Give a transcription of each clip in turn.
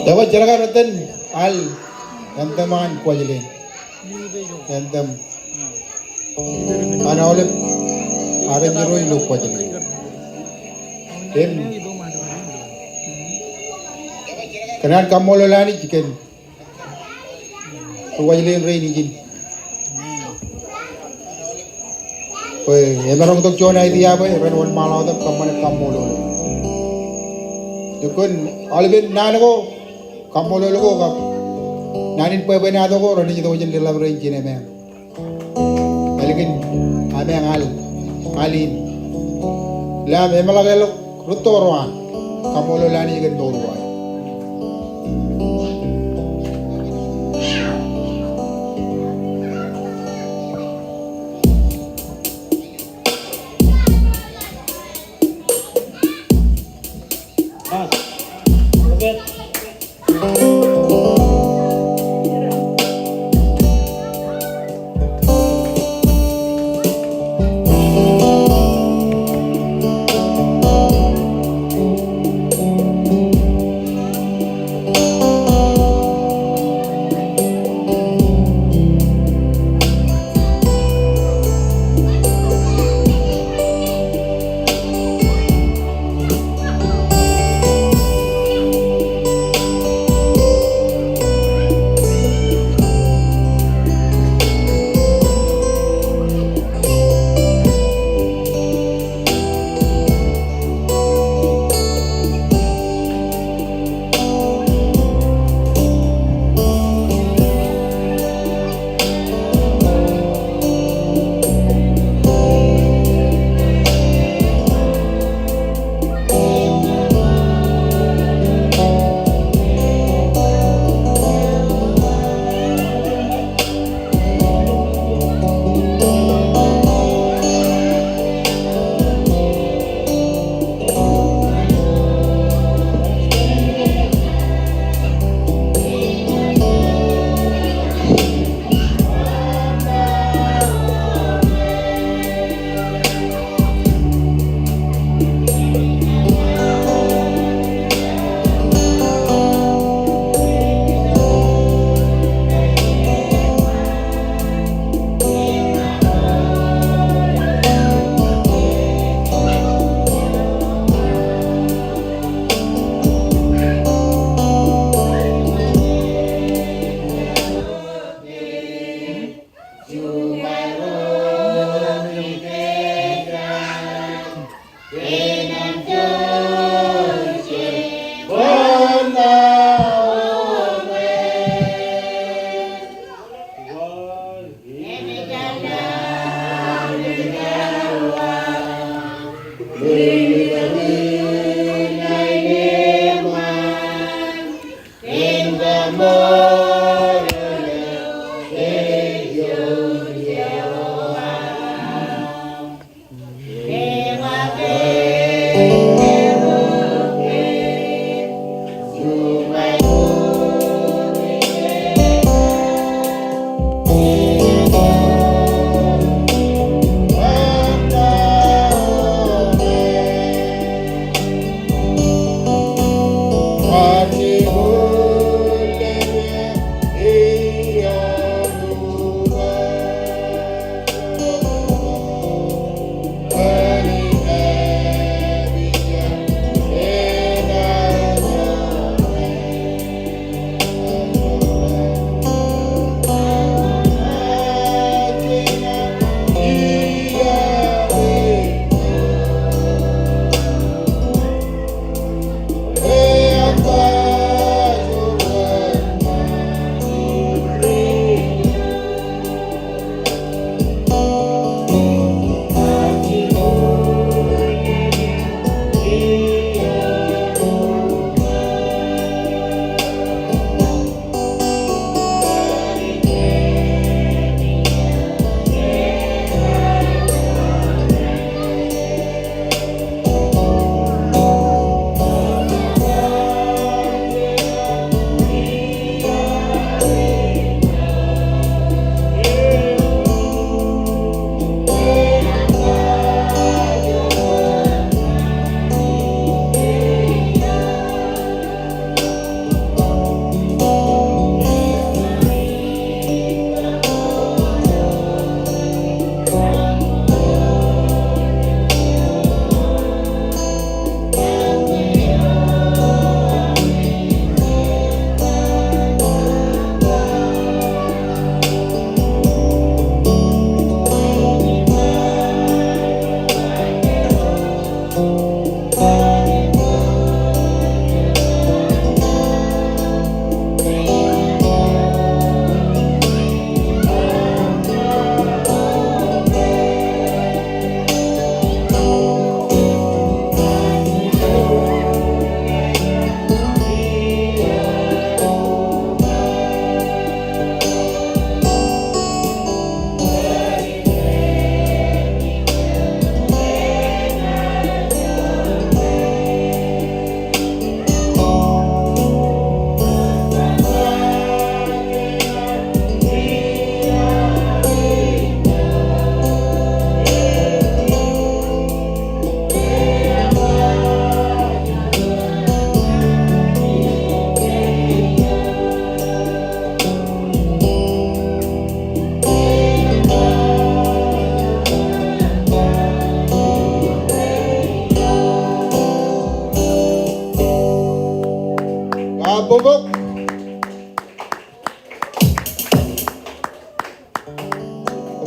Dapat jarakan natin al gantaman ko jale gantam ana oleh आरंजरोई लोक पाहिजे then kanan kamolo lani chicken so wajile rei ni jin pues emarong tok chona idea ba ren won malo tok kamane kamolo yukun alben nanako kamolo logo ka nanin pa banado ko ron ni to jin dilam rei jin me algin ame ngal alin la me malagelo rutorwa kamolo lani gen dorwa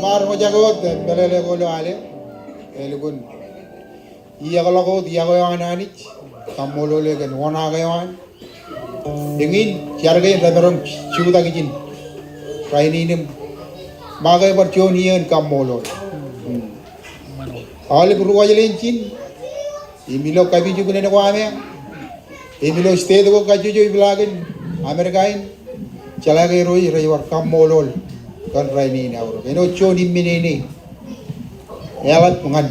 mar mo jagot belele ko lo ale elugun iya ko dia ko yang anani kamolo le gan wona ga yan ingin jarge dadarong chuda gijin raini nim magai berjonian kamolo ale guru aja chin imilo kabi juga nene ko ame imilo state ko kajujo iblagin amerikain chala ga roi raiwar kamolo kan raini ni auro eno choni minini yalat pungan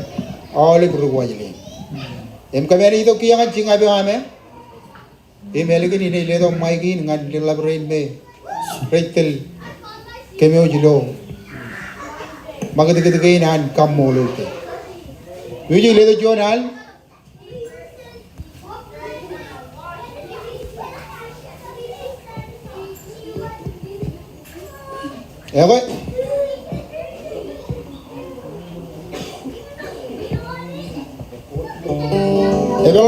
ale guru aja em kamera itu kiyangan cinga be ame email gini ni le do mai gin ngan lila brain me retel kemeo jilo magade gede gain an kamolo te yuji le do jonal ego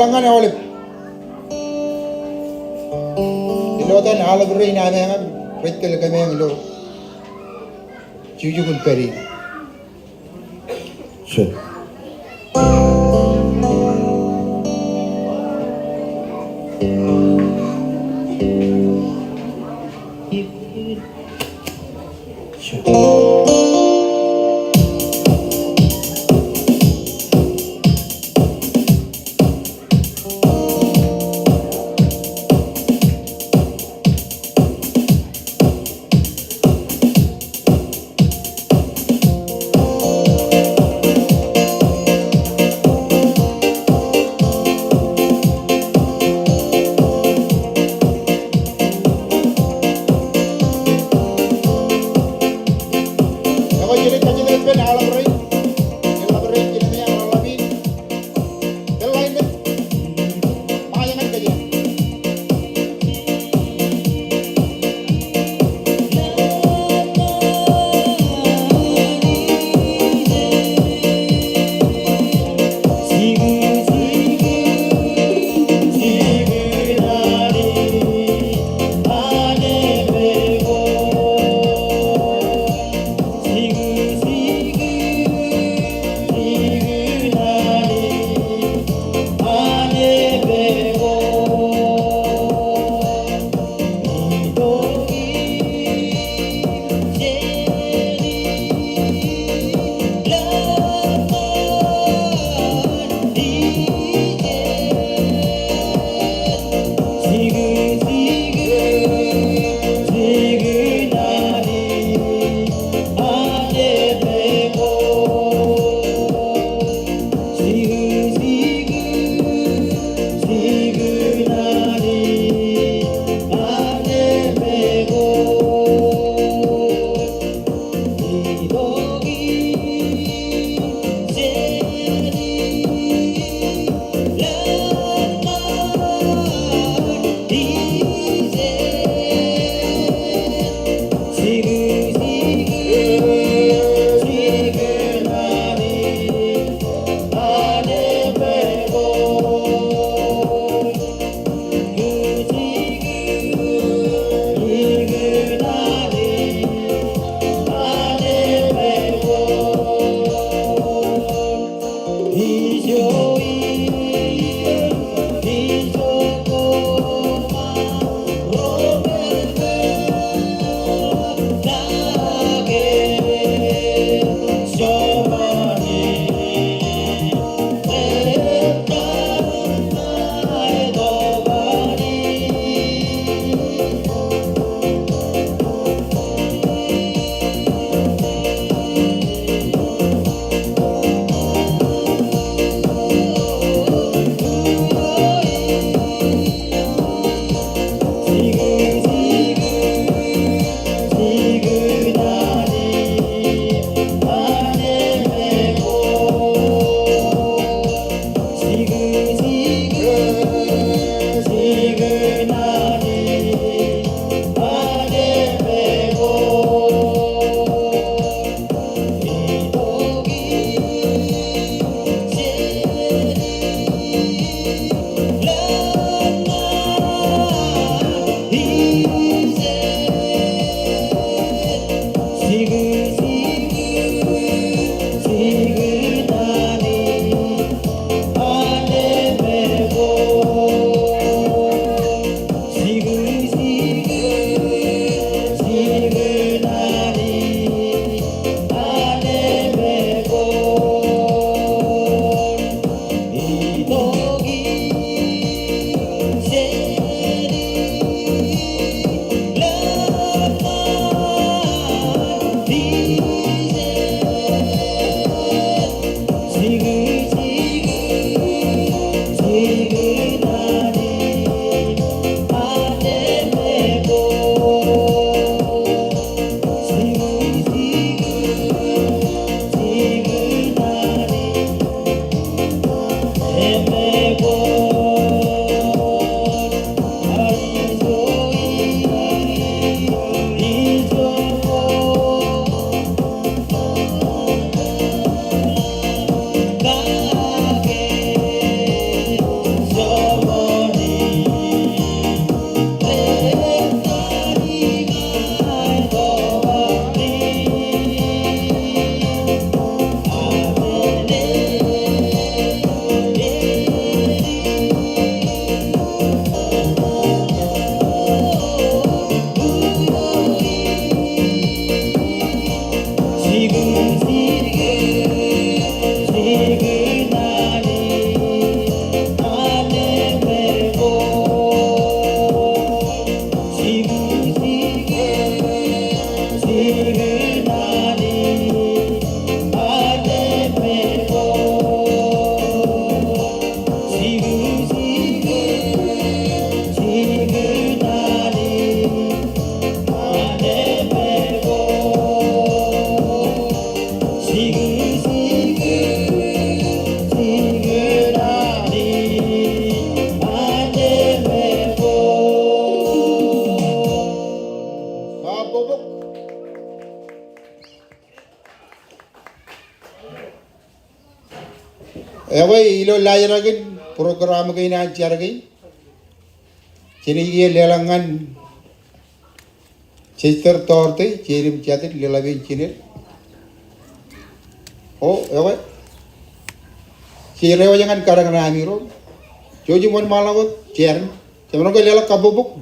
langan oleh ilo tan ala beri na ame retel kemeo ilo juju kun peri Sure. Kabubok. Ilo layaragin program kayo na charagay. Chinigi lelangan Chester torte chirim chatit lelavin chinil. Oh, Chirewa jangan karang ramiro. Joji mon malawat cher. Cuman ko lela kabubok.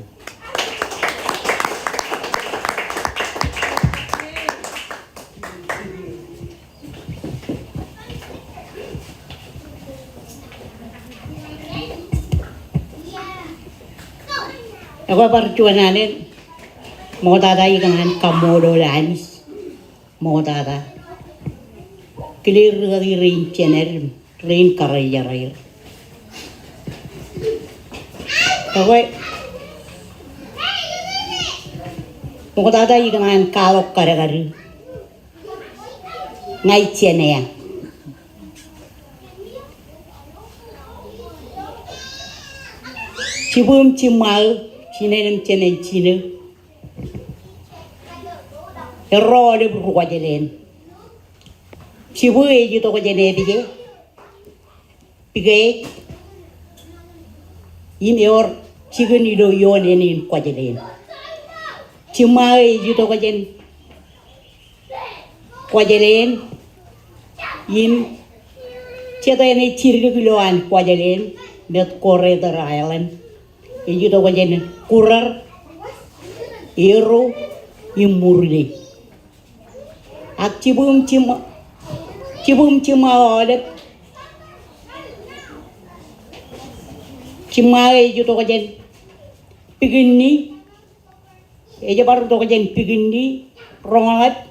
Ako parchuan natin, mga tata ikangan kamodo lanis, mga tata. Clear kali rain channel, rain karayar. Ako mga tata ikangan kalok karagari, ngay channel. Cibum cimal. Cinem cenen cine, erro de buku jelen. Cibu eju to jene pige, ini or cigun ido yon enin jelen. Cima eju to jen jelen, in ceta ini ciri kiloan jelen, net Corridor Island. Eju to jen kurar, ero, imurle. Ak cibum cima odet. Cima eju to jen pigini, eju baru to jen pigini, rongat,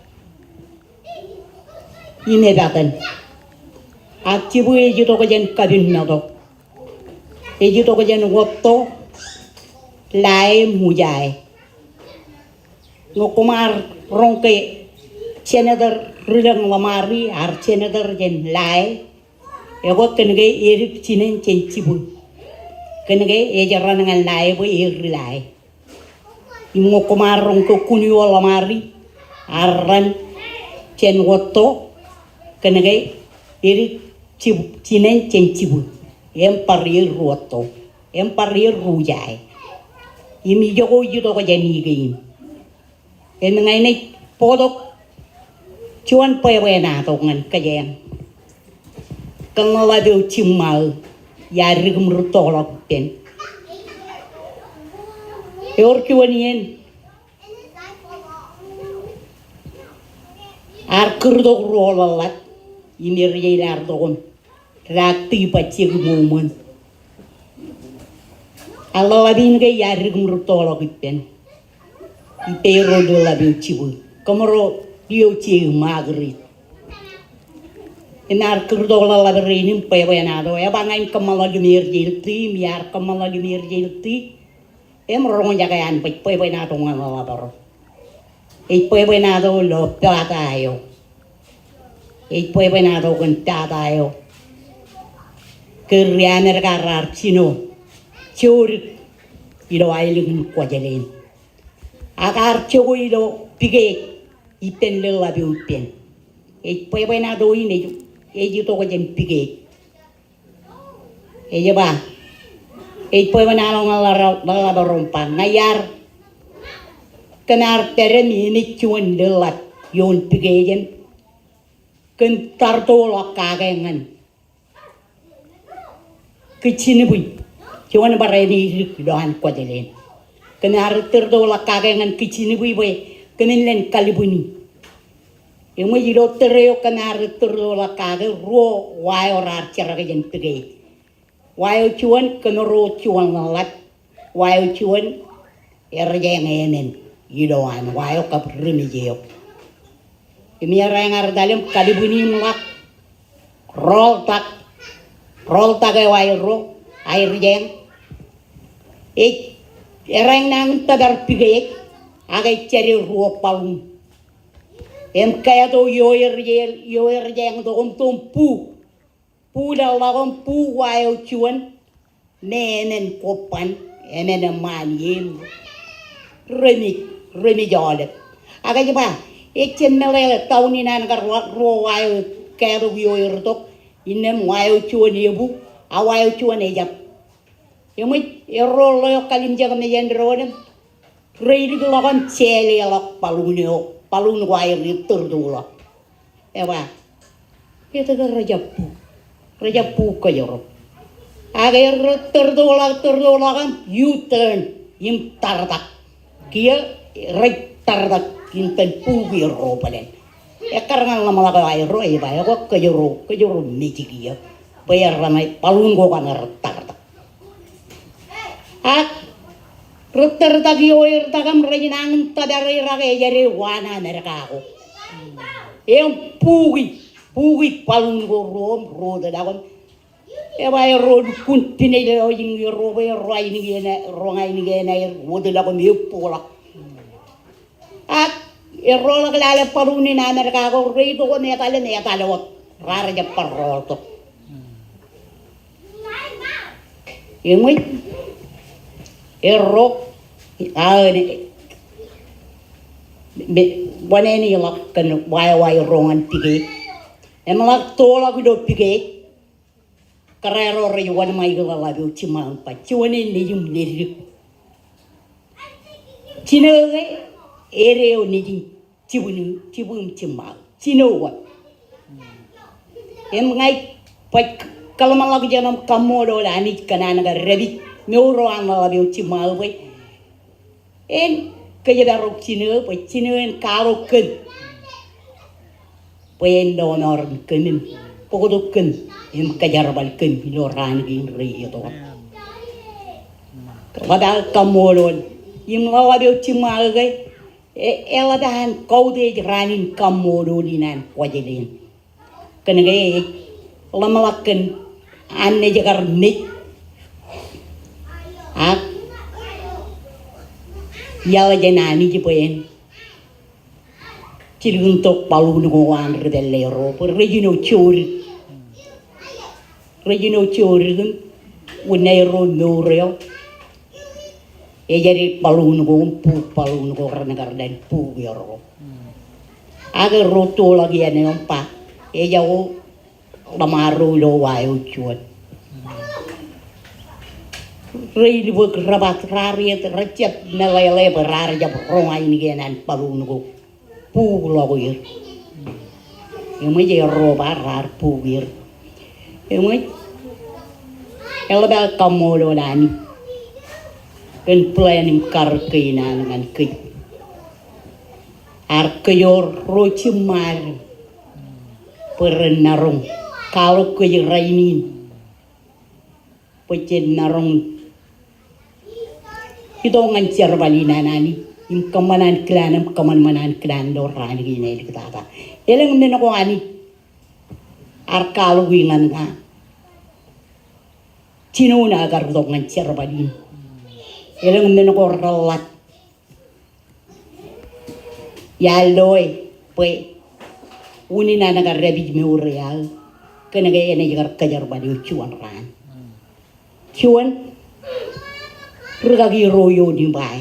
ini bahkan. Ak cibu eju to jen kabin nato. Eju to jen waktu. Lai mujai ngokumar rongke senator rulang lamari ar senator jen lai ego kenege erik cinen cencibu kenege ejaran dengan lai bo eri lai ngokumar rongke kunio lamari aran cen woto kenege erik cinen cencibu emparir woto emparir rujai Imi jogo judo ko jani gain. En ngai nei podok chuan pewe na to ngan kajen. Kang la do chimal ya rigum rutolok pen. Eor chuan yen. Ar kurdo rolalat imi reilar dogon. Rakti pachig mumun. Allah labin ke yari kumrutolo kipen, ipero do labin cibu, kamero dio ciu magri. Enar kurdola labirin pewenado, ya bangain kamala lumir jilti, miar kamala lumir jilti, emrong jagayan pewenado ngalabaro. Pewenado lo patayo, pewenado con tatayo, kerjaner karar cino. Curi ilo ailing kuajalin. Agar curi ilo pige ipen le labi upen. Pue na do ini eju to kajen pige. Eja ba. Pue na lo ngala rompa ngayar. Kenar teremi ini cuan delat yon pige jen. Kentar to lo kagengan. Kecini bui. Cuman barani doan kuajalin. Kena arter do la kagengan kicini bui kenen len kalibuni. Emo jilo tereo kena arter do la kage ro wayo rar cara kajen pege. Wayo cuan kena ro cuan ngalat. Wayo cuan erjeng enen jidoan wayo kaprimi jeo. Emi arang dalam kalibuni melak rol tak wayo ro air jeng. Erang nang tagar pigek agak cari ruo palung em kaya to yoer jeng to pu dal pu wayo cuan nenen kopan enen man yem remik remijole aga jaba echen mele tawni nan gar ro wayo kero yoyr tok inem wayo chuoni ebu awayo chuoni jap yemit erolo yo kalim jaga me yendrodem reidi logon chele lok palun wayo ritur dulu ewa itu kan rajapu kayoro aga ritur dulu kan you turn im tardak kia right tardak kinten pugi ropalen karena lama laga air roy bayar kok kejuru miji kia bayar ramai palun go kan tardak retar yo takam rejinang tadari raga jari wana mereka aku yang pugi palun go roda dagon bayar road kuntine yo jing yo bayar roy ni gena rongai ni gena wodo dagon yupola errol kalale paluni na mereka ko reito ko ne tale wot rara ja parrol to yemoi erro boneni lak kan wai rongan pige emalak tola gudo pige karero re wan mai gala labu cimang pa ciwani ni jum neri cinoge ereo ni cibum cimang cinowa ngai pa kalau malag janam kamodo la ni kanana ga rebi meuro an labu cimal we en kaya darok cino pa cino en karo ken pen donor kenin pokodo ken em kajar bal ken biloran gin ri to padahal kamodo im labu cimal ga ela dan kode ranin kamodo dinan wajelin kenege lamalaken anne jagar nik yala janani jipen ciluntok palu ngowan redellero per regino chori unero noreo jadi palu ngo karena pu yoro aga roto lagi ane ompa jauh lamaru lo wayo chuan rei di buk rabat rari recep melele berari jab rongai ni genan palu ngo pu lo ir yang mai ro barar pu ir yang mai elabel kamodo dani kan planim karkina dengan ke arkeyor rochimar pernarung kalau ke rainin pecen narung itu ngancar balina nani im kamanan klan dorani gini kita apa eleng men ko ani arkalu wingan ha cinuna agar dok ngancar balin eleng men ko relat ya loy pe unina nagar rebi meurial kena ga ene jagar kajar bali cuan ran cuan rugagi royo di bai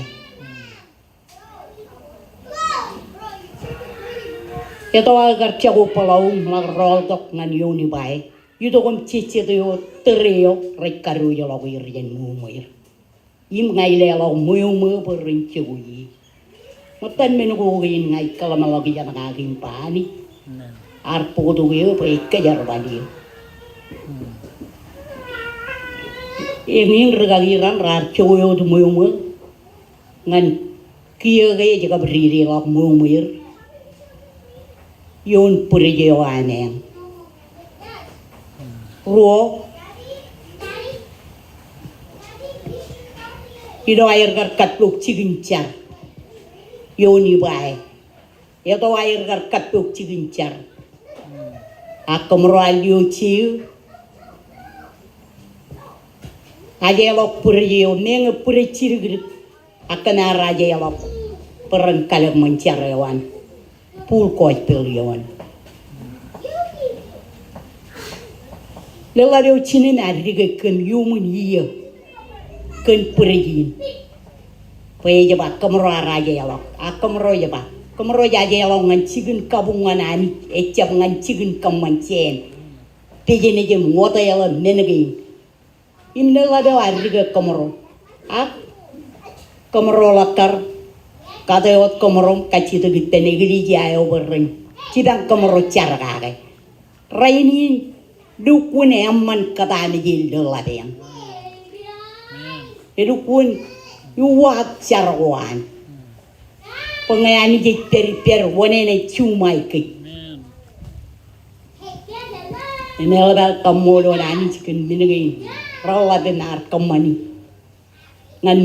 ya to agar cago palau magrol tok ngan yo ni bai yudo kom cici to yo tereo rekaru yo lagu irjen muir im ngai le lo mu perin cewi matan menugo gin ngai kala malagi jana ngagim pani arpo do yo pe kajar bali ingin regaliran rar coyo tu mu ngan kia gaya jaga berdiri lak muir yon purje waneng ruo ido air gar katluk cigincar yoni bai itu air gar katluk cigincar akamro alio ciu aja elok purje neng purje cirigir akan araja elok perengkal mencarawan pul koi pelion lelario cinin ariga ken yumun iya ken purjin Pwede jeba kemro araja yalok. Kemro jeba. Kemro jaja yalok ngan cigun kabungan ani. Ecap ngan cigun kamancen. Tejene jem ngota yalok nenegin. Imne lade warga kemro. Kemro lakar. Kadayot kemro kacito gitene gili jayo bereng. Cidang kemro cara kage. Raini dukune amman katane jil lade yang. Dukun yuwat sarwan pengayani je per wonene chumai ke ene ora kamodo nani chicken minigi rawa benar kamani ngan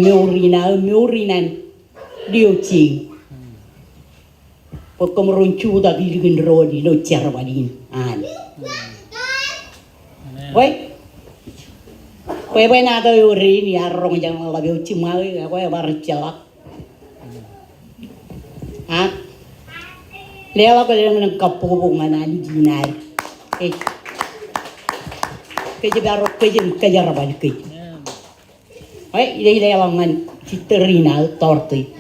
meurinan dioci pokomron chuda bilgin rodi lo charwadin an Pwede na ito yung rin, yarong dyan ang labi yung chimay, ako yung barichalak. Lewa ko lang ng kapubungan na ni Ginay. Kaya baro kaya raban kaya. Ay, ilay lang nga si Terina, tortoy.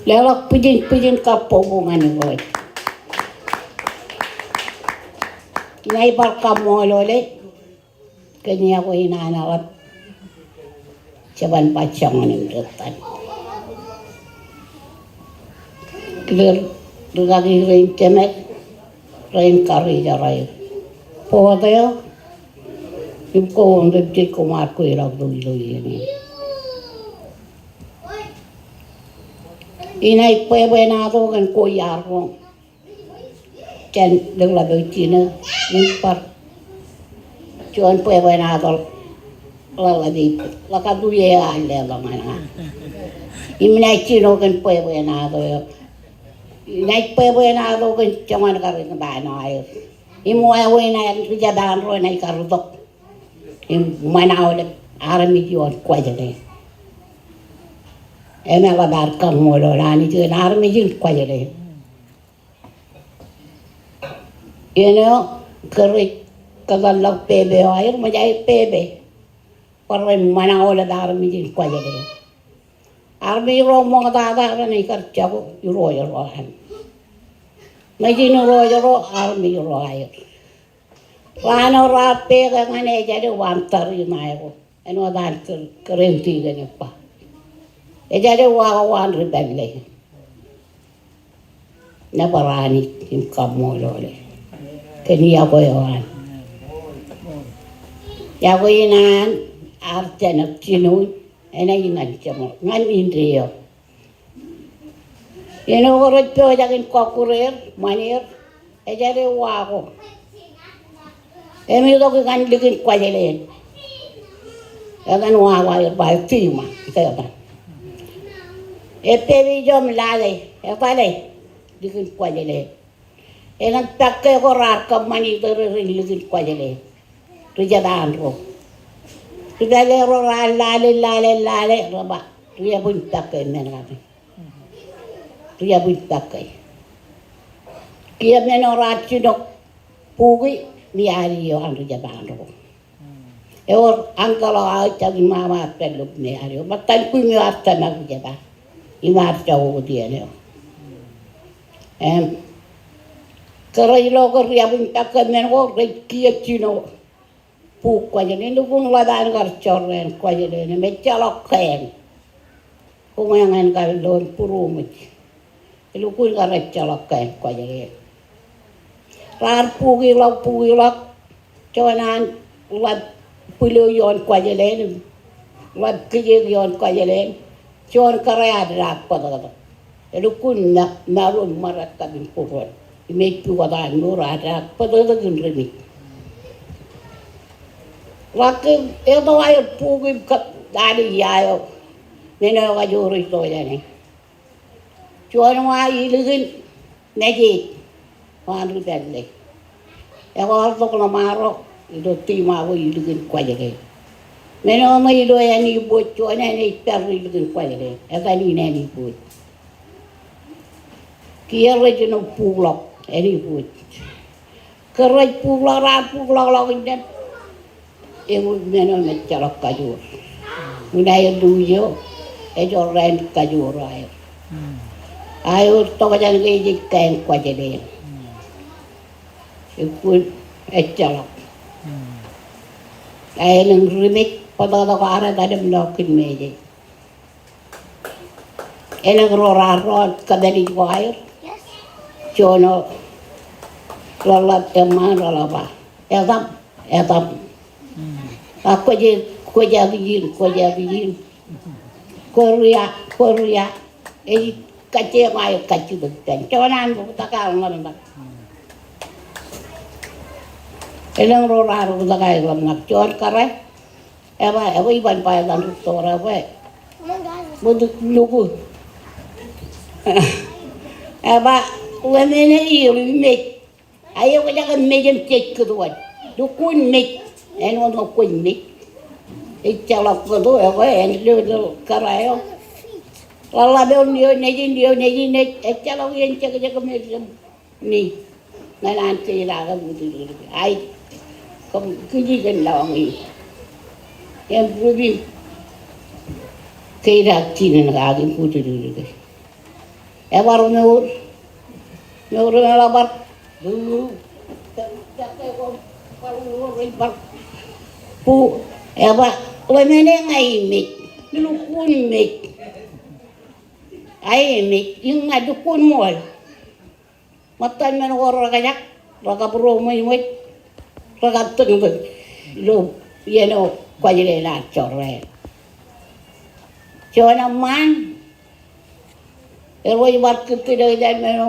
Lelak pijin kapobongan ko. Kinaibar ka mo lole. Kanya ko hinanawat. Saban patsang ng retan. Clear lagi rin cemek. Rin kari jaray. Po tayo. Yung ko ang rin kumar ko ilag duloy ini. Inay pwede na ito kan kuyar ko. Diyan lang labi China. Yung par. Diyan pwede na ito lalabi. Lakaduye ale lang na. Iminay Chino kan pwede na ito. Inay pwede na ito kan caman karin na ba na ayos. Imuaway na yan. Rijadahan ro na ikarudok. Imanaw na arami yun kwa dyan eh. Ena ladar kamolo rani tu narmi jil kwajale. Eno keri kagalak pebe air majai pebe. Parre mana ola darmi jil kwajale. Armi romo kata rani kerja ko yuro han. Majin yuro armi yuro air. Rano rape kangane jadi wantar yunai ko. Eno dan kerenti gani pa. Jadi wawan rebelle. Nabarani im kamu lole. Kini aku yawan. Aku inan arjana cinu. Ena inan cemo. Ngan indrio. Eno korot pio jakin kokurir manir. Jadi wako. Emi to kan dikin kwajelen. Kan wawa baik tima. Kita Epevi jom lale, epale, dikin kwajele. Enang takke ko rar kamani rin dikin kwajele. Rijadaan ro. Rijale ro lale, raba. Riya bun takke menate. Riya bun takke. Kia meno ratchino pugi ni ari yo an rijadaan ro. Eor angkalo au chagi mama peluk ni ari. Matan kunyo arta na rijadaan. Imar jauh dia ni. Kerana logo riabun takkan mengo rekia cino. Puk kaje ni lubung ladan karcor ren kaje ni mencalok ken. Kumayangan kal don purumit. Lukun karet calok ken kaje ni. Rar pugi lak. Cuanan lad pulau yon kaje ni. Lad kije yon kaje ni. Cuan karaya rak pada. Lukun narun marat kabin purun. Imek puwada nura rak pada lagi remi. Waktu itu ayo pugi kat dari ayo. Nene wajuri tu jadi. Cuan wai lagi nejit. Wan ribelle. Ewar tu kalau marok itu timah wai lagi kuaje. Nene mai do yani buat cuan ini perlu lagi kuaje. Eta ni nene buat. Kia rejeno pulak ini buat. kerai pulara indan eu meno me chala kajur unai duyo e jorren kajur ayo to kajan ge ji kain kwajede e pun e chala ay nang rimik pada ka ara dadam nokin meje enang rora kadali wair jono lalat eman lalaba etam aku je ko jadi korea kace mai kacu betan conan bu takal nanda enang rora takal lamnak con karai eba iban pa dan tora we budu lugu eba lemene ilu ayo ko jangan mejem cek kedua dukun mek eno dukun mek icalak kedua apa en lu karayo lala dia neji icalak yang cek mejem ni nanti lah kan betul ai kom kuji kan lawang ini yang berubah kira cina lagi betul baru nur labar dulu pu eba lemene ngai mik lukun mik ai mik yung ngadukun mol matan men ora kayak raga bro mai raga teng lo yeno kwajile la chorre chona man eroi bar kepide dan meno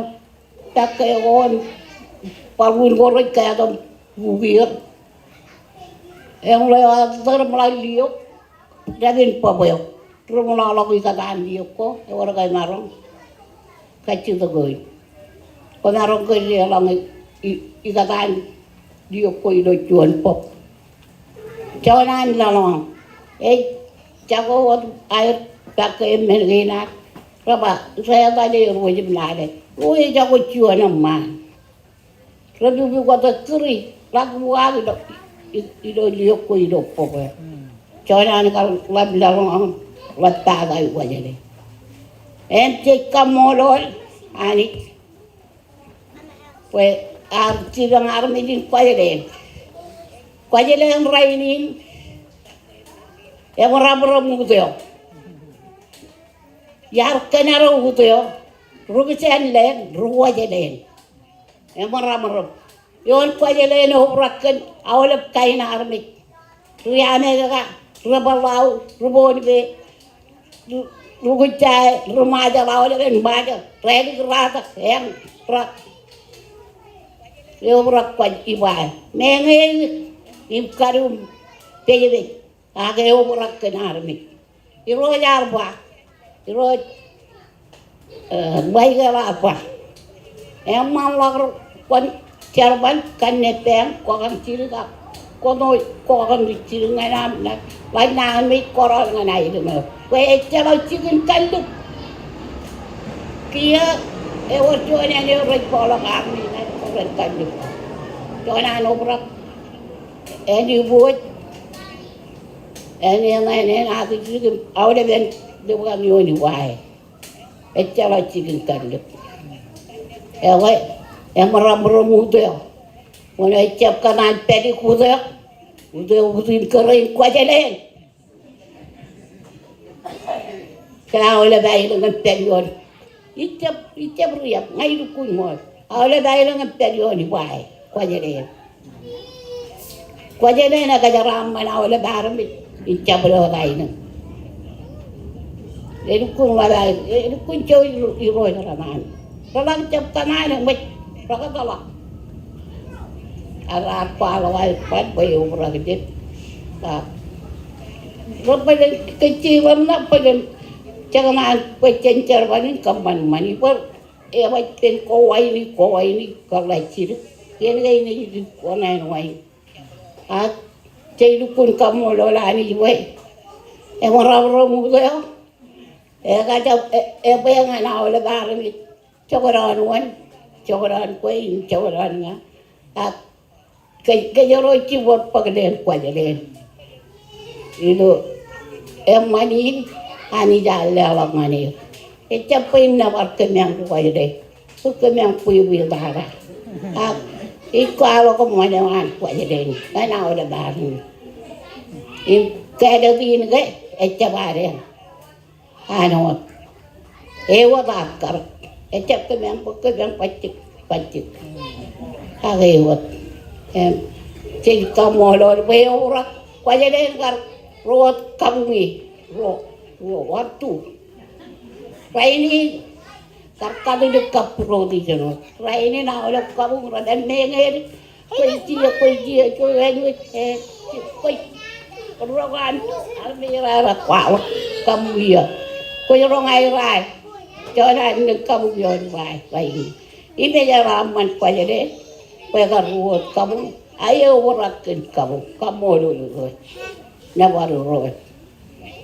tak kayon parun goroi kaya dom bugir yang lewat termelalui daging paboyo termelalui lagi kataan diok ko orang kaya marong kacau tegoi ko marong ko dia lang ikataan diok ko ilo cuan pop cawanan lalong jago air pakai mengenai Raba, saya tadi rujuk nade. Jago cuan nama. Rabu buka terkeri, lagu buat itu liok ko itu pokok. Cuman kalau lab dalam letak aja aja deh. Ente kamolol ani. Pues arti bang armidin kuaje yang rainin. Yang orang gitu. Yar kenaro gitu rugisan len ruwa jeden emara yon kwaje len hobrakan awalap kaina armik riyane ga rabalau rubon be rugucai rumaja lawale ben baja redi rata yang pra yo brak kwaj iba menge imkarum pejebe age yo brak kana armik iro jar ba rồi bay ra là apa em mang là con chờ bắn canh nẹp bén có con chỉ được con nuôi có con bị chỉ ngày nào này ngày nào mới có rồi ngày này được mà quay chờ nó chỉ cần canh được kia em ở chỗ này em rồi có là ăn này có rồi canh được chỗ này nó bớt em đi vui em này là cái chỉ cần ở đây bên dia bukan nyoni wahai, ecala cikin kanduk. Ewe, yang meram muda, mana ecap kanan pedi kuda, udah kering kuajalan. Kalau oleh bayi dengan pedion, icap riap, ngai dukun mol. Oleh bayi dengan pedion wahai, kuajalan. Kuajalan nak kajaram mana oleh baram icap oleh bayi nang. Edukun wala, edukun coy iroy raman. Ralang cap tanah yang baik, raga talak. Arat palawai pan bayu beragam. Rapai kecilan apa dan jangan pecencer banin kaman mani per. Baik ten kawai ni kalau ciri. Ini jadi konai wai. Edukun kamu lola ni baik. Orang muda ya. Kata apa yang ana oleh barang cokoran wan cokoran koin cokoran nga que yo lo chivo para que cuadren itu mani ani jalan awak mani capain nawar kemang kuadre kemang puyu dara kalau kemana kuadre kan ada baru kada tin ke bare ano ewa bakar ecap kemang pacik agewat cik kamolor be ora kuadre kar ruat kami waktu raini karkado de kapro di jono raini na ola kamu radan menger koi rogan almira kwao kamu ya koi rongai rai jona ne kamu yon bai bai ime ya raman kwajade pega ruat kamu ayo warakin kamu dulu na baru roy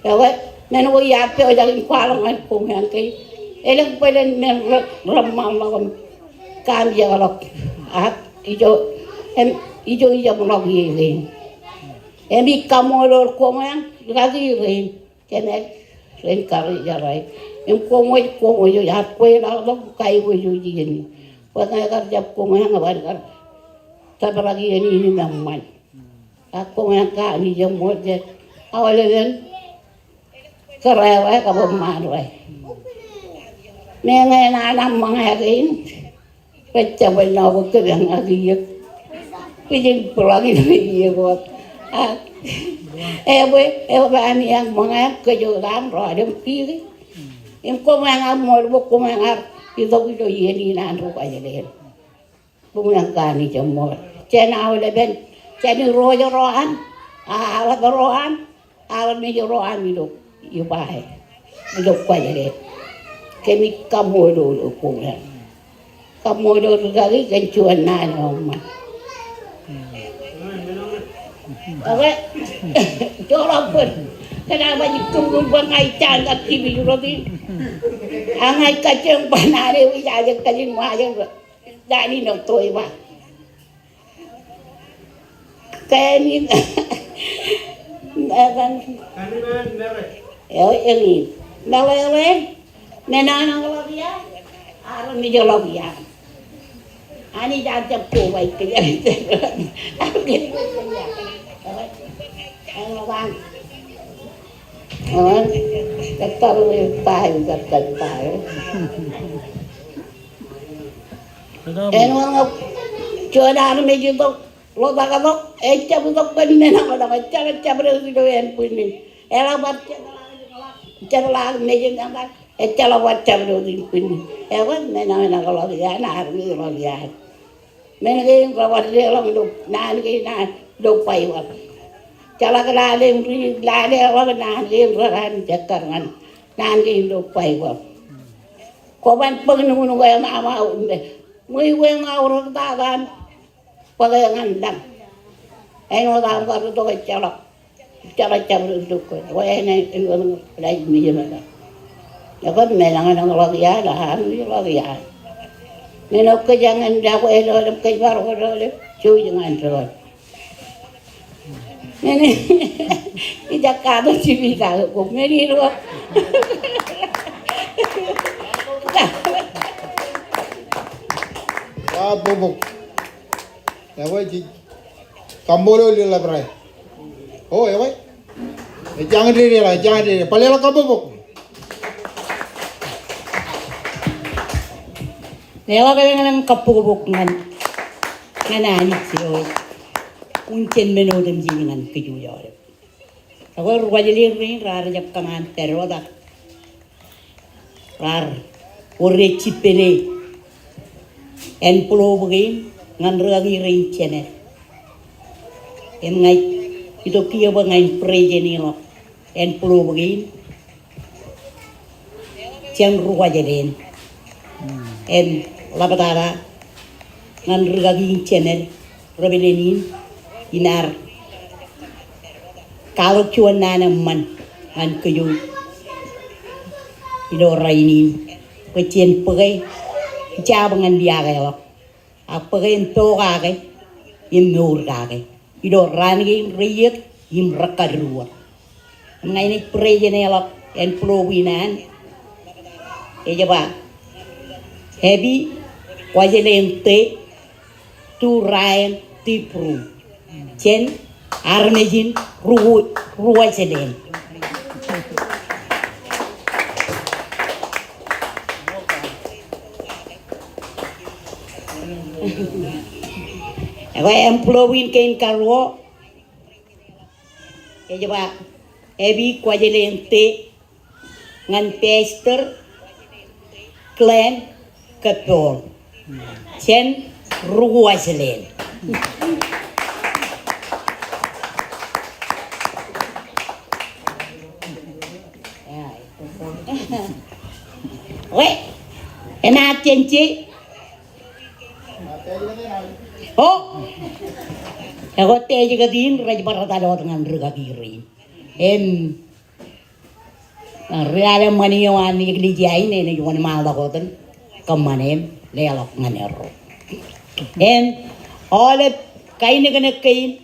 yawa men wo ya pe o jang kwalangan kung yang kay elang pweden men ramam magam kam ya lok at ijo mo log yin emi kamolor ko man gagi rin kenet ren kari jarai ko mo yo ya ko la lo kai wo yo yin wa nga kar jap ko nga ba kar tabaragi ini naman ako nga ka ni jam mo je awalen kerewe ka marwe menga na nam mangarin pecah bena ko yang agiyak pijin pelagi ni ko ewe ani yang mangak ke jodan ro dem pi em ko manga mo ko manga itu yeni nan ro ka jeden bung yang kani jamo cena awlen ceni roan alat roan alat ni roan hidup ibahe hidup kuaja kemi kamu dulu punya kamu dulu kali kencuan nana oma oke coba pun kenapa jikum bangai canggah tibi roti angai kacang panare wijaja kacang wajah jadi nak toy bah kainin dan ini melele menana lagi aron ni lagi ani jajak ko baik ke aku gitu bang tetap tahu orang jodoh meja tu lo tak kau ecap tu benar nama cara beritu yang punya elabat cara meja nama ecap lawat cara beritu punya ewan mana kalau dia nak harus kalau dia mana kau lawat dia orang tu nak dok payah cara kalau lade orang nak orang cakar kan nak dok payah kau ban pengen gaya nama Mui weng orang tagan, pagangan dang. Eno tagan karo to cara itu ko. Wene eno lagi mi jema. Ya kan melangan nang lagi ya, dah lagi ya. Neno ke jangan dah ko elo ke baru ko le, cu jangan terus. Nene ida kado cibi ka ko meri ro. bubuk ewe ji kambolo li la brai oh ewe jangan diri palela ka bubuk ewa ka nang kapubuk ngan ani siyo uncen menodem jingan kejuya ako wajili rin rar jap kangan teroda rar ore chipele en pulau begin ngan ragi rin chene en ngai itu kia bangai prejeni lo en pulau begin ceng ruwa jeden en labatara ngan ragi chene rabelenin inar kalau cuan nana man ngan keju ilo rainin kecien pegai cha bangan dia kai lo apa kai to ka kai im urgage ido rangi riyet im rakarua ngai ni prejenelok en prowinan ejaba hebi wajelente tu rain tipru chen armejin ruwa seden Ako employee kain karwo ejaba ebi kwajelente ngan tester clan kapol chen ruwa selen Oke, enak cenci. Oh, aku teh juga din raja baratalo dengan rega kiri. Real money yang ni dijai ni jual malah kau tu kemanem lelok nganero. Oleh kain kena kain,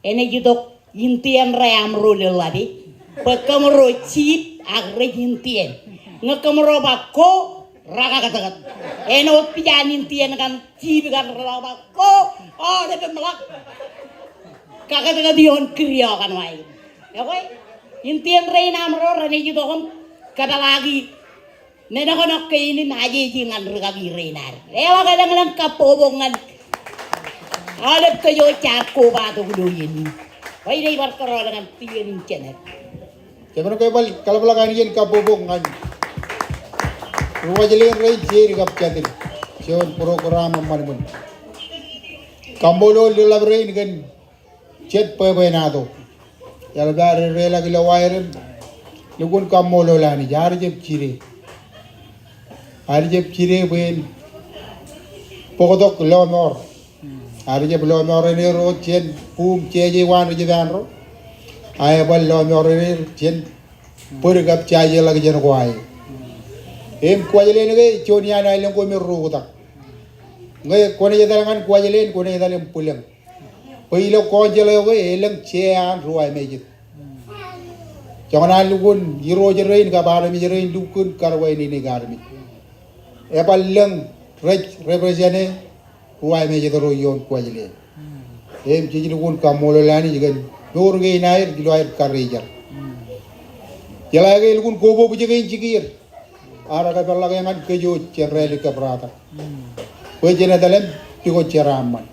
ini juga intian ram rule lagi. Pekamro chip agre intian, ngakamro bako. Raga katakan, enot pijan intian kan chip kan raga bako. Oh, dia pemelak. Kakak tengah dion kriya kan wai. Ya koi, intian reina amro rani juga kan kata lagi. Nena kono kainin aja jingan regagi reina. Lewa kadang-kadang kapobongan. Alep kayo cako batu kuduin. Wai dai bartero dengan tian cenet. Jangan kau balik kalau belakang ini kapobongan. Ruwa jelen rai jeri kap chadir. Sewan program amman. Kambolo lilabre ini kan chat pebenado. Yalah biar rela gila wire. Lugun kambolo lani jar jeb ciri. Hari jeb ciri ben. Pokok lomor. Hari jeb lomor ini ro chen pum ceje wan jedan ro. Ayah bal lomor ini chen pergap caje lagi jen kuai. Kuajelen ngai chonia na ilang ko meru ta ngai kone jadalangan kuajelen kone jadalan pulang pilo konjelo ngai elang chean ruai mejit jangan lugun yiro jerein ka bara mi jerein dukun karwai ni garmi e ballang represene ruai mejit ro yon kuajelen chiji lugun kamolo lani jigan dor ngai nair giloir karrejar jala ngai lugun gobo bujegain jigir Ara ka lagi ngan kejo cereli ke berata. Wajena dalam piko ceraman.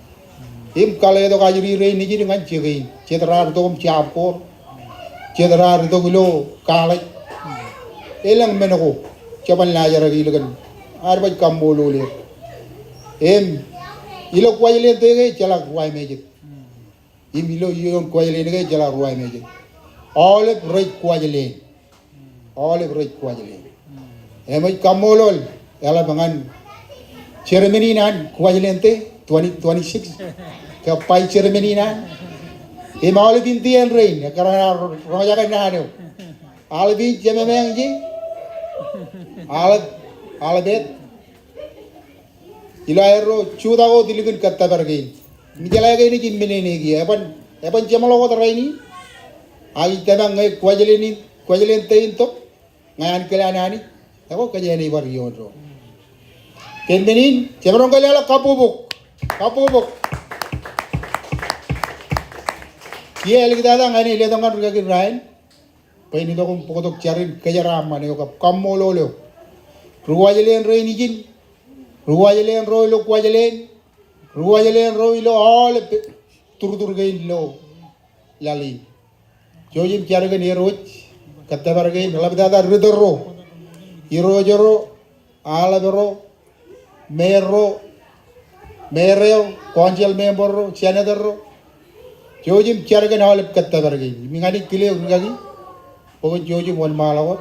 Im kalau itu kajuri rei ni jadi ngan cegain. Cedera itu ciapkor. Cedera itu gilo kalai. Elang menako. Caban lajar lagi legan. Arba kambolo le. Ilo kuai tu ke cela kuai mejit. Ilo kuai ke cela kuai mejit. Olive rei kuai le. Olive rei kuai le. Emai kamolol, yalah bangan ceremony nan kuajelente 2026 kapai ceremony nan. Emai bintian rain, karena roja kan nahanu. Albi jememeng ji, albet. Ilairo cuda ko diligun katta bergain. Mijala gini kimbene negi. Epan jemalo ko teraini. Agi kadang ngai kuajelente itu ngayan kelanani. Ako kaya ni bariyon ro. Kendenin, cemerong kali ala kapubuk. Kia lagi datang ani lihat orang berkaki rain. Pain itu kong pokok carin kaya ramah ni kap kamolo lo. Ruwa jelen rain ijin. Ruwa jelen ro lo kuwa jelen. Ruwa jelen ro lo all tur gain lo lali. Jojim cari kan yeroj. Kata bargain lebih datang ridor ro. Irojoro, alabero, mereo, konjel membro, senadero, jojim ciargan halip katta bergi. Mingani kile ungagi, pokok jojim wan malawa,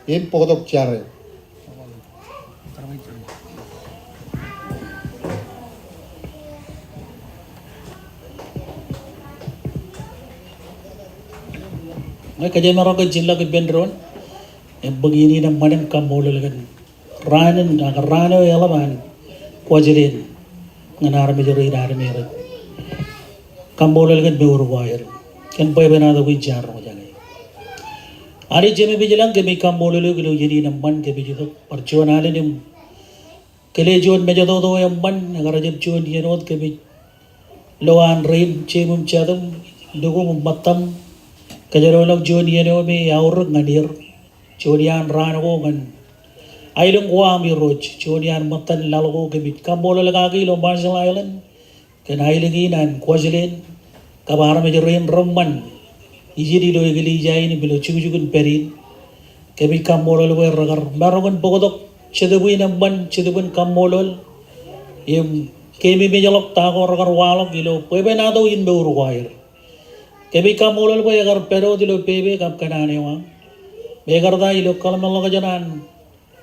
pokok ciare. Mereka jadi mereka jilla ke bendron. Begini na manem kamolo lagan rano yalaman kuajirin nganar mi jori dar mi kambolol kan beurwair kan pay benado ko jar mo jangai ari jeme bijilang ke kambolol gelo jadi namban ke bijito perjuangan ni kele jon me jado do yamban agar jeb jon yenot ke bij loan rain chemum chadam dugo matam kajarolak jon yeno me yaur ngadir jodian rano kan ailung wami roj jodian matan lalgo ke bij kambolol gagi lo Marshall Island kan ailinginan kwajlen kabar me jerin romman ijidi do geli jaini bilo chugujugun perin ke bij kambolol wer ragar marogon bogodok Chedebui namban chedebun kamolol im kemi mejalok tago ragar walok gilo pebe nado in beurwair kemi kamolol boy agar pero dilo pebe kap kanane wa begar da ilo kalmalo kajanan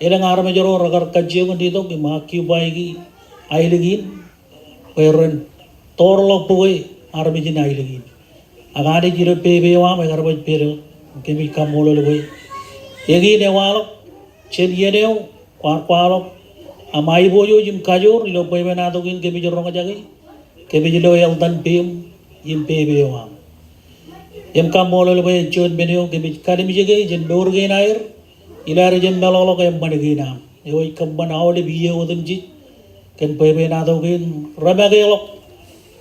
ilang arme joro ragar kajjegun dito ki maki baigi ailigin peren torlo boy arme jin ailigin agade gilo pebe wa begar boy pero kemi kamolol boy yegi ne walok chen yeneo kwalok amai boyo jim kajor ilo pay benado gin ke bijor nga jagi ke bijilo yang tan pim yim pebe wa yem kamolo le bay chon benyo ke bij kadim jege jen dor ge nair ilare jen melolo ke manigi nam yo ikabban awle biye odum ji ken pay benado gin ramage lok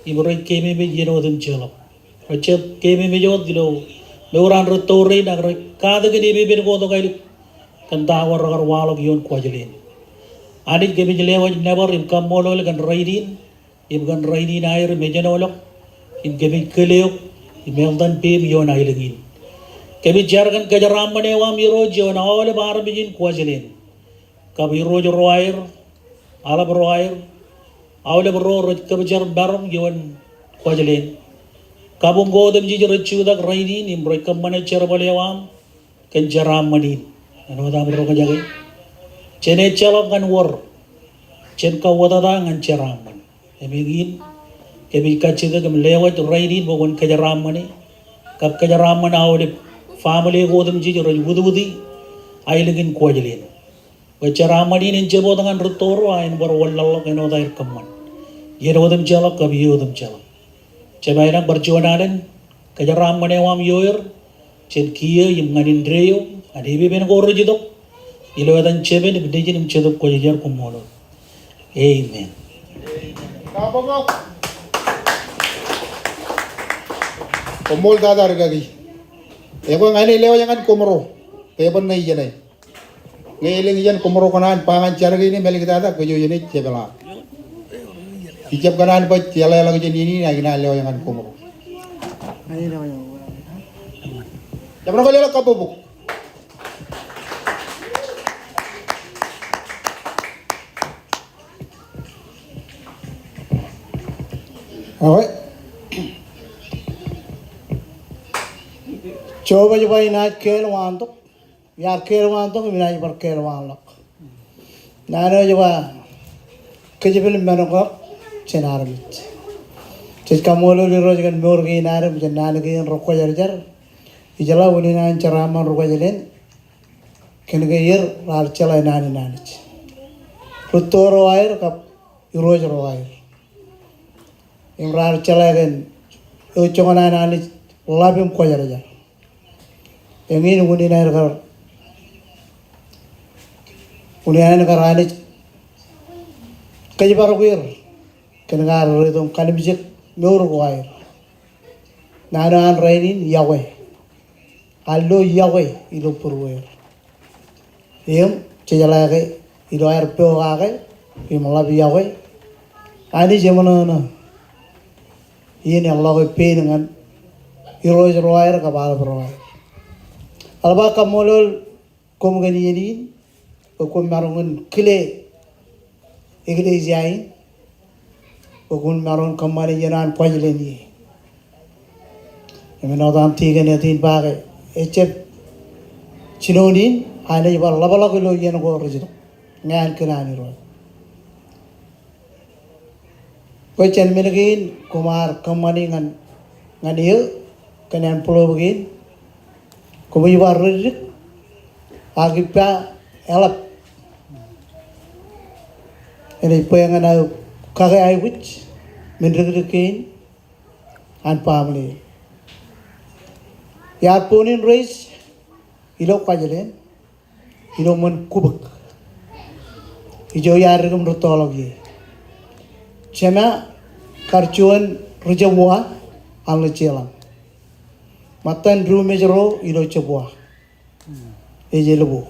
ibro ke me be jen odum chelo rachep ke me jo dilo leuran rotore nagre kada ke be ben go do kai kan tawar ragar walok yon kwajlen adik ke bijle waj never im kamolol kan raidin im kan raidin air mejanolok im ke bij keleo im meldan pem yon ailengin ke bij jargan kajaram mane wa miro jon awle bar bijin kwajlen ka biro jo roair ala roair awle bro roj ke jar barom yon kwajlen kabung godem ji rochu dak raidin im roj kamane cherbalewam kan jaram manin ano da bro ka jagi chene chalok kan war chen ka wada da ngan cheraman emigin ke bi ka chega gam lewat raidin bogon ka jaramani kap ka jaraman awde family godum ji joro bududi ailegin kojlen ba charamani nin jebo dangan rutoro ain bor wallal ka no da irkamman yerodum chalok ka bi yodum chalok chebaina berjuanaden ka jaramane wam yoyer chen kiye yim nganin dreyo adibi ben gorro jidok ilo dan cheben bidejin chedok ko jar kumolo amen Kapag kumol dadar gagi ego ngani lewa yang kan kumro tebon na iyan ay ngayon yan kumro kanan pangan cara gini melik dada ko yo yini chebela ijab kanan pa tiala lagi jini na gina lewa yang kan kumro Jabra ko lelo kabubuk Okay. Coba coba inat kelwanto, ya kelwanto minat bar kelwanlok. Nano coba kejepil menokok cenarmit. Cek kamolo liro jangan murgi narum jangan lagi rokok jar. Ijala ulinan ceraman rokok jalen. Kena gayir ral celai nani nani. Rutoro air kap iroj air. Imran celagen ucongan nani labim kojar aja. Yang ini undi nair kar undi nair kar ani kaji baru kuir kengar redom kalimjek nur kuair. Nana an rainin yawe allo yawe ilo purwir. Yem cejalage ilo air peo age imalabi yawe ani jemana ini Allah ko pay dengan iroj roair ka bala roair alba kamolol kom gani yini ko marongon kile iglesia ai ko maron kamari yanan pajleni emeno dam tiga ne tin baage echep chinonin ane ba labala ko lo yen ko rojito ngan kanani ro ko chen menegin kumar kamani ngan iyo kanan pulo begin kumayi warrik agipa elap ini pengen au kage ai wich menregrekin and family. Yar punin race ilo kajalen ilo mon kubak. Ijo yar regum rotologi. Chema karchuan rujawa ang lechelang. Matan rumejero ilo chebua. Ejelubu.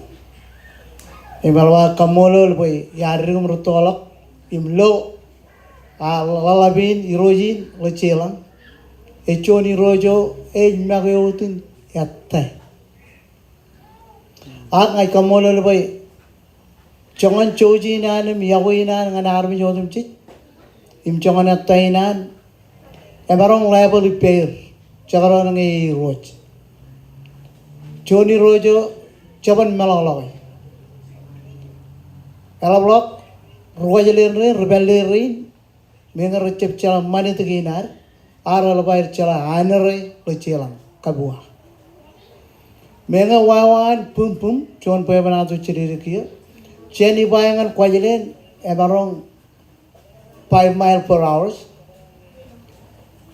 Imalwa kamolo boy yar regum rotolok imlo lalabin irojin lechelang. Echoni rojo magyotin yatta. Ak ngai kamolo boy chongan choji nan miyawi nan ngan armi jodum chit. Im chongan attai nan emarong level repair chakaron ngai roj. Choni rojo chaban malalawi. Alablok ruwajalen re rebellen re mengar recep chala mani teginar aral bayar chala anere lechelang kabua. Menga wawan pum pum chon payabana tu ceririkia cheni bayangan kwajalen emarong 5 miles per hour.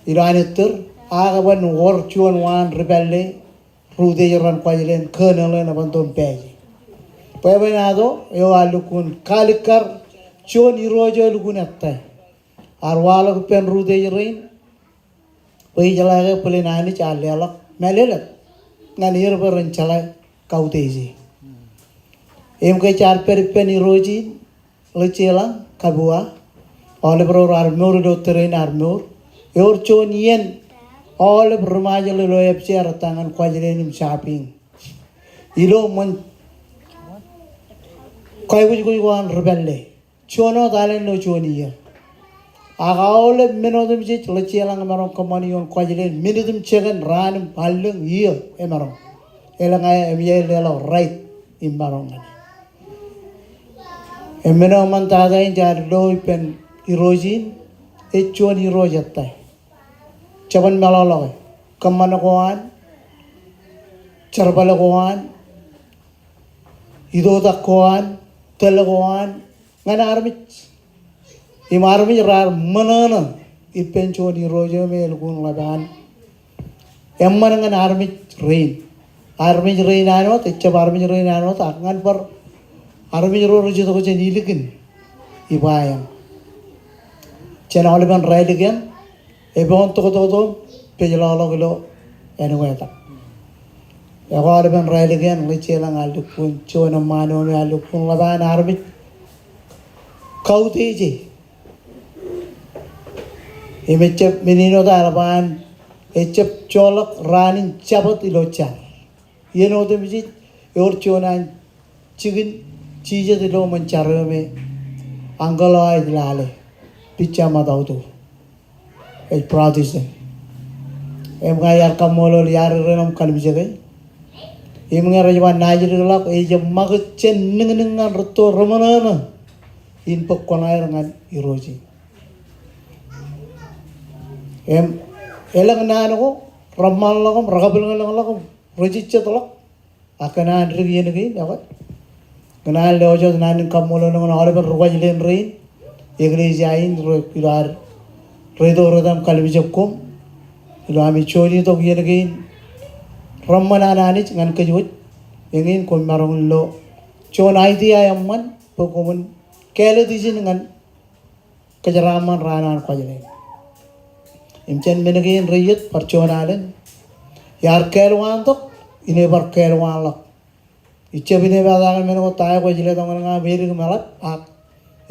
Iranitur agaban war chuan wan rebelle rude jaran kwajalen kernel na banton peji. Payabana yo alukun kalikar chon irojo alukun atta. Arwala pen rude jarin pay jalaga pelinani chale alak melelak nganir beran chala kautezi. Em ke char pen iroji lechelang kabua oleh bro armor do terrain armor yor chon yen oleh bermajal lo epcer tangan kwajalenim shopping ilo mon koi wan rebelle chono dalen no choniya agawle menodum je lechelang marong komani yon kwajalen minidum chegan ranum palung iya emarong elanga emye lelo right imbarong emeno man tadain jar do pen irojin echon irojatta chaban malaloy kamana koan charbala koan idoda koan telekoan ngana armich imarmi rar manana ipen chon irojo me lugun laban emman ngana armich rain ano techa armich rain ano tangan par armich rojo to chen ilikin ibayang channel ban right again ebon to pejala gelo anyway ta egol ban right again lechelang alukun chona mano me alukun laban armich kauteji imechep menino daraban echep cholok ranin chabat ilocha yeno de bijit yor chona chigin chije de lo mancharo me angala idlale picha madautu el pradise em gayar kamolo yar renam kalbijege em ngarajwan najirlak e jam magchen ningan rto romanana in pokkonay ngan iroji em elang nano ramal lagom ragabel lagom rojiche tolak akana riyen gi yawa kanal lojo nan kamolo ngan oliver rwajlen rein iglesia in pilar redo rodam kalbijekkom ilo ami chori to yen gi ramana nanich ngan kejut engin kon marong lo chon idea yamman pokomun kele dijin ngan kejaraman ranan kwajlen imchen menegin riyet parchonalen yar kelwan tok ine bar kelwan lak iche bine badagan meno tay ko jile dong nga beri malap ak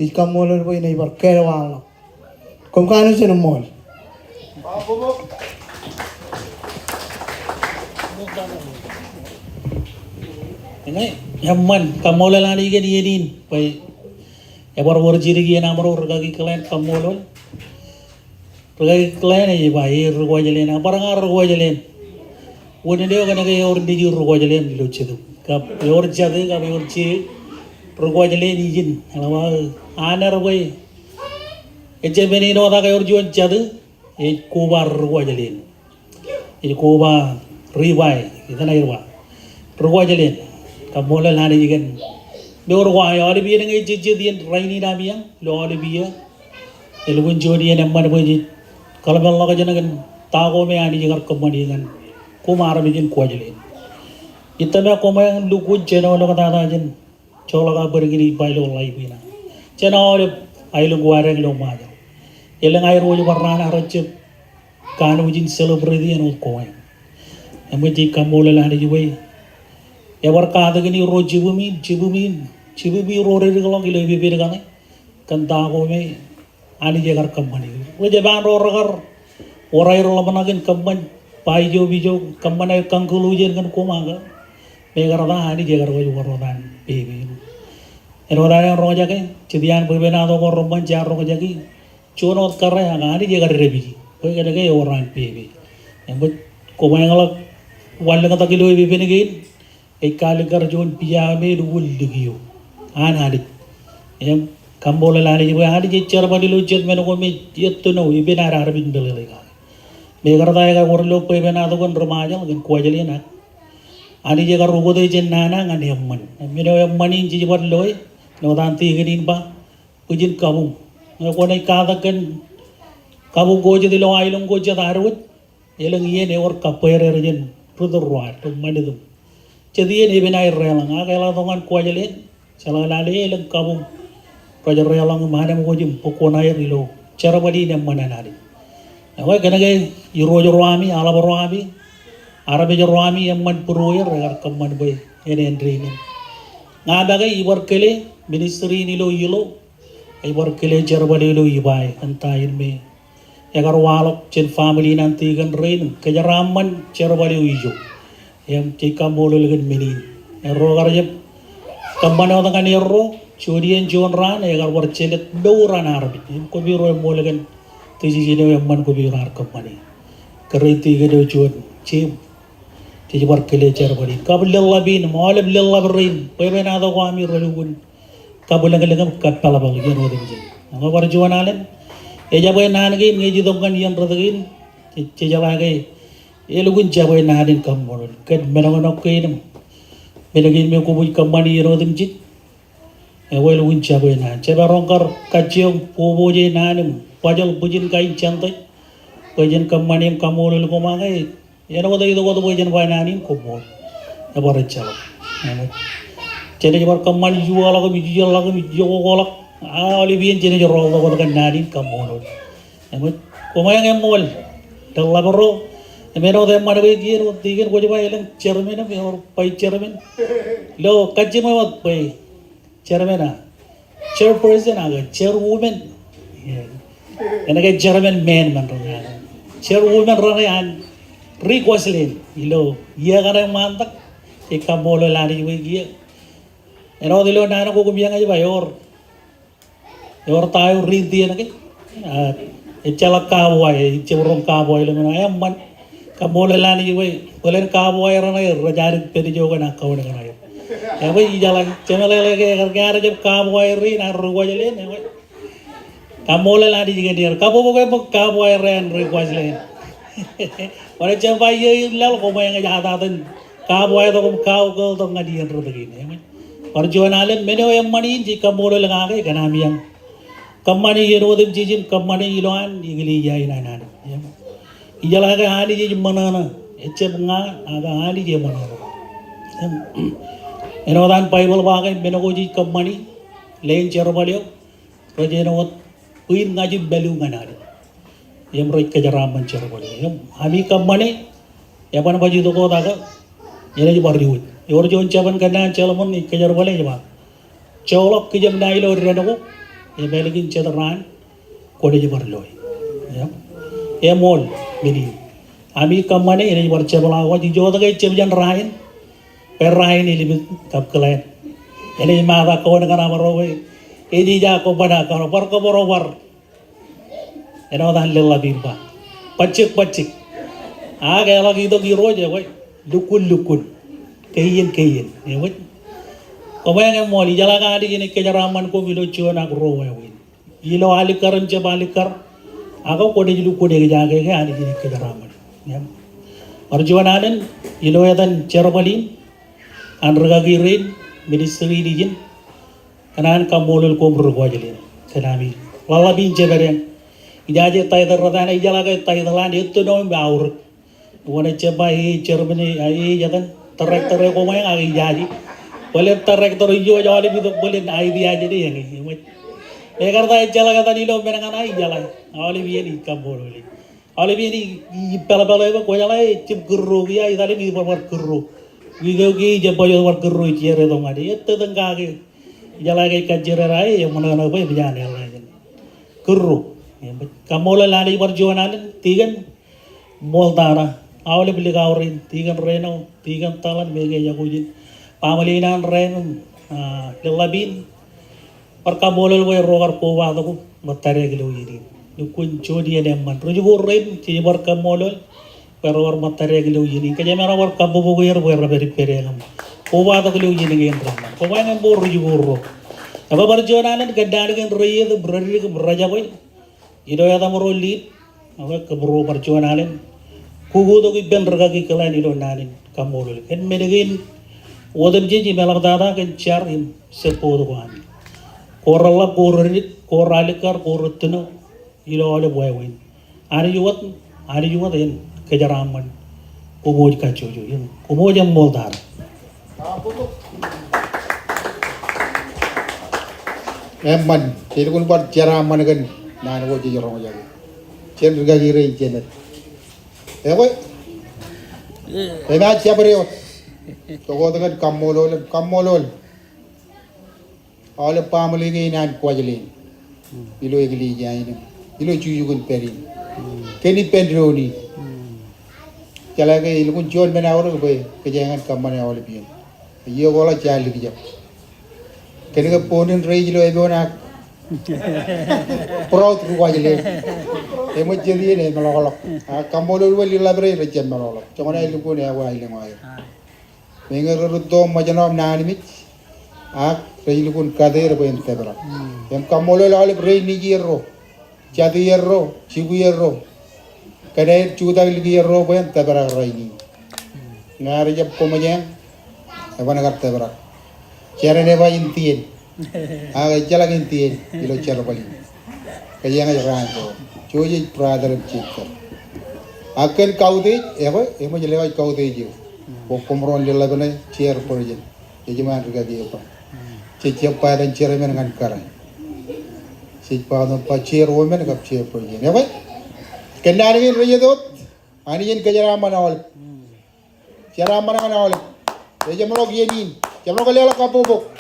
ikam molol boy ine bar kelwan lak kom kanu chen mol ini yamman kamola lani gen yedin pai ebar warjiri gen amro rgagi klan kamolol rgagi klan e bai rgwajelen abaranga rgwajelen woni de gana ge yor ndi rgwajelen lo chedu kap yor jade kap yor chi rgwajelen yijin alawa anar boy eje beni no da yor jon jade e kubar rgwajelen e kuba ribai idana irwa rgwajelen kamola lani gen Dor why all be a jijid rainy namiang, lo all be a Elwin Jodi and Madwaji, Kalabal Loganagan, tago me ani jengar kemanian kumar bijin kuajelin itame komang lukun cheno lo kata jen chola ka bergini bailo lai bina cheno le ailo guareng lo maja eleng air wojo warna racep kanu jin celebrate eno koy emeji kamole la ni juwe ya war ka da gini ro jibumi ro re galo gile bi bir gane kan tago me ani jegar kemani woje ban ro ragar orai ro lamanagin kamban paijo bijo kambanai kangkulu jen kan komaga megarada ani jegar wojo warodan baby erodane roja ke cidian berbena do ko romban jaro ko jagi chonot karre ani jegar rebi ko gede ke orang baby embo komangala walla kata kilo bibi ne gin e kali gar jon piyame du wuldigiyo an hadi em kambola lani jibo hadi je charbadi lo jet men ko me yettuno ibina arbin belele ga megarada ga worlo pe bena do kon remaja gen kuajalina ani je gar rugo de jen nana ngani amman mino ammani ji war loy no dan ti ginin ba pujin kamu ko nei kada ken kamu goje de lo ailung goje darut elang ye ne or kapere jen rudurwa to manidum jadi ini benai relang agak tongan kuajalin salah lali elang kamu kuajar relang mana mau jim pokona air lo cara badi ni mana nari awak kena ke iro jorwami ala jorwami arabe jorwami yang man puroyer agar kaman boy ini entry ini ngada ke ibar kele ministry ni lo yilo ibar kele cara badi lo ibai entah ini agar walok jen family nanti kan rain kejaraman cara badi ijo yang cika mulu lagi minin ero karja kembana orang kan ero curian John ran agar bercelet dauran arabi ko biro mulu kan tiji jine yang man ko biro ar kembani keriti gede John cim tiji berkele cara badi kabel labin malam labrin pemena do kami relugun kabel lengam kapala bang yen wadi je ngo barjuan alen eja boy nan gi ngeji dongan yang rodagin cija lagi elugun jaboy nadin kamol ket menagono keenam menagin me ko buy kamani yerodum jit e welugun jaboy nan ceba rongkar kaciong poboje nanim pajal bujin kain cantai bajen kamani kamol ko mangai yeno ko do ko bajen wananin ko bol e barcha cene jabar kamani juwala ko bijiyal la ko bijiyo ko la ali bien cene joro ko kan nadin kamol e ko mayang emol dalabro Meno de marbe giro tigen ko jaba elang chairman of or pai chairman lo kajima wat pai chairman chairperson aga chairwoman enaga chairman man man ranga chairwoman ranga an request len ilo iya gara mantak ikabolo lari we gia eno dilo nana ko kubiang aja bayor yor tayo rinti enake echala kawai ceurong kawai lo mana ayam man kamole lani we bolen kawai rana rajar pedi joga na kawai kana ya we jalan chemele lege gargara jab kawai ri na ruwa jale ne we kamole lani jiga dir kabo boge kawai ren ri kwasle ore chambai ye lal ko mai nga jada tan kawai to kaw ko to ngadi ro degi ne parjuanalen meno yamani ji kamole laga ke kana miang kamani yerodem jijin kamani iloan igili jai na na ijala ga hali je manana eche bunga aga hali je manana enodan bible bagai benogoji kamani len cherobalio rojenot puin ngaji belu nganari yem roi kejaraman cherobalio yem hami kamani yapan baju to ko daga yene ji barriu yor jon chaban kana chalmon ni kejarobale jaba cholok kijam nailo renoko ye belegin chedran kode ji barloi yem emol mini ami kamane ini barca balawa di jawa tengah cemjan rain perain ini lebih kap kelain ini mata kau dengan apa rowe ini jago pada kau borobar ini orang lelah bimba pacik agak lagi itu giro aja woi lukun keyin ini woi kau yang mau di jalan kadi ini kejaraman kau bilo cuan aku rowe woi ilo alikar alikar aku kode jilu kode jaga ke ani ini kejaraman ya perjuangan ilo dan cerbalin anraga girin ministry dijin kanan kamolul ko bergua jalin kanami lala bin jeberen Ijaje tay terratan ijala ke tay telan itu no baur. Wana cepai Germany ai jatan terektor ko may agi jaji. Boleh terektor ijo jawali bitu boleh idea jadi yang ini. Legar tay ijala kata nilo menangan ai jala. Awali bieni kamboli. Awali bieni pala eba ko jala cip guru ya idali bi war guru. Wigo gi jaboyo war guru cire dong adi. Itu tengkage. Jala ke kajira rai yang mana apa bijane Allah. Guru. Kamola lari perjuangan tigan Moldara. Awalnya beli kaurin, tiga reno, tiga talan mega jakujin, pamalinan reno, lelabin, perkamolol way rogar powa tu matare gelo ini, nukun jodi ada man, rujuk ren, ciri perkamolol, perwar matare gelo ini, kerja merah war kabu buku yer war beri perengam, powa tu gelo ini gen drama, powa yang bor rujuk bor, apa perjuangan kedar gen raya tu berari ke beraja boy, itu ya tamu rolit, apa keburu perjuangan kugu to ben raga ki kala ni lo nanin kamolol ken medegin wodam jeji melam dada ken char him sepo to kan koralla korit koralikar korutno ilo ole boy win ari yuwat en kejaraman kumoj ka chojo yin kumoj am moldar Emman, jadi kun buat jaraman kan, nah aku jadi orang jadi, jen raga kiri jenet. Ewe, emak siapa riot? Toko dengan kamolol. Oleh pamali ni nan kuajelin. Ilo egli jaini. Ilo cujugun perin. Keni pendroni. Jalan ke ilo kun jual mana orang ke kejangan kamane oleh pian. Iyo gola jali bijak. Keni ke ponin rei ilo ebe nak. Proud kuajelin. Emo jadi ni melolok. Kamolol wali labre rejem melolok. Cuma ni lupa ni awal yang awal. Mengenai rudo macam nani mit. Rei lupa kader pun tebra. Yang kamolol awal rei ni jero, jadi jero, cibu jero. Kader cuda lagi jero pun tebra rei ni. Ngari jab komanya, apa nak tebra. Cara ni apa intien. Jalan intien, ilo cara paling. Kajian aja ranco. Cuci peradan cipta. Akan kau deh, apa? Emo jelek kau deh je. Pokoknya jelek tu ni chair perjen. Jadi mana juga dia apa? Cici peradan chair mana kan karai. Cici peradan chair women kap chair perjen. Apa? Kenapa ni raja tu? Ani jen kejaran mana awal? Kejaran mana awal? Jadi mana lagi ni? Jadi mana kali awal kapu bok?